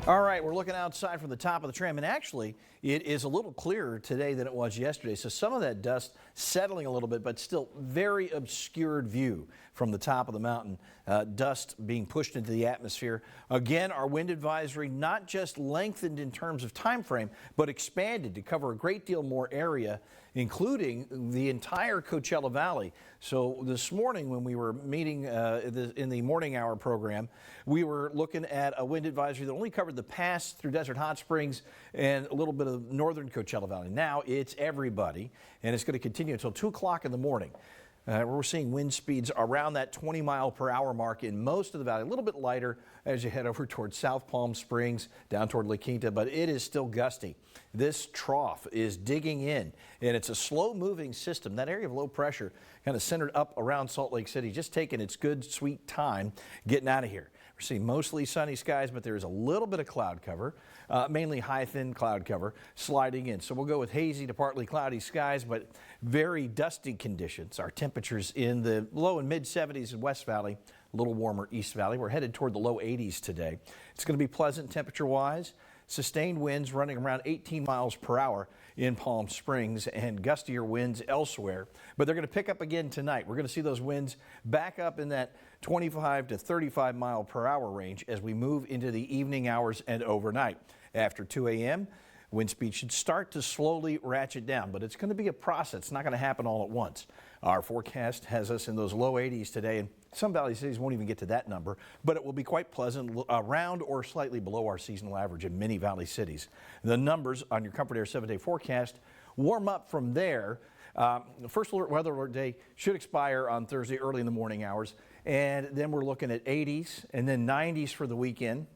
All right, we're looking outside from the top of the tram, and actually it is a little clearer today than it was yesterday. So some of that dust settling a little bit, but still very obscured view from the top of the mountain. Dust being pushed into the atmosphere. Again, our wind advisory not just lengthened in terms of time frame, but expanded to cover a great deal more area, including the entire Coachella Valley. So this morning when we were meeting in the morning hour program, we were looking at a wind advisory that only covered the pass through Desert Hot Springs and a little bit of northern Coachella Valley. Now it's everybody, and it's going to continue until 2 o'clock in the morning. We're seeing wind speeds around that 20-mile-per-hour mark in most of the valley, a little bit lighter as you head over towards South Palm Springs, down toward La Quinta, but it is still gusty. This trough is digging in, and it's a slow-moving system. That area of low pressure kind of centered up around Salt Lake City, just taking its good, sweet time getting out of here. We're seeing mostly sunny skies, but there's a little bit of cloud cover, mainly high, thin cloud cover sliding in. So we'll go with hazy to partly cloudy skies, but very dusty conditions. Our temperatures in the low and mid 70s in West Valley, a little warmer East Valley. We're headed toward the low 80s today. It's going to be pleasant temperature-wise. Sustained winds running around 18 miles per hour in Palm Springs and gustier winds elsewhere. But they're going to pick up again tonight. We're going to see those winds back up in that 25 to 35 mile per hour range as we move into the evening hours and overnight. After 2 a.m., wind speed should start to slowly ratchet down, but it's going to be a process. It's not going to happen all at once. Our forecast has us in those low 80s today, and some valley cities won't even get to that number, but it will be quite pleasant, around or slightly below our seasonal average in many valley cities. The numbers on your Comfort Air 7-day forecast warm up from there. The first weather alert day should expire on Thursday early in the morning hours, and then we're looking at 80s and then 90s for the weekend.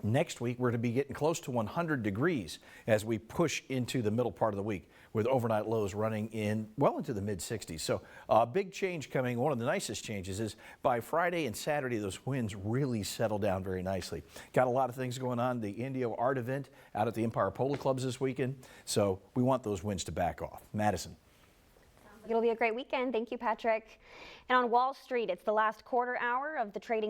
Next week, we're to be getting close to 100 degrees as we push into the middle part of the week, with overnight lows running in well into the mid 60s. So a big change coming. One of the nicest changes is by Friday and Saturday, those winds really settle down very nicely. Got a lot of things going on. The Indio Art event out at the Empire Polo Clubs this weekend. So we want those winds to back off. Madison. It'll be a great weekend. Thank you, Patrick. And on Wall Street, it's the last quarter hour of the trading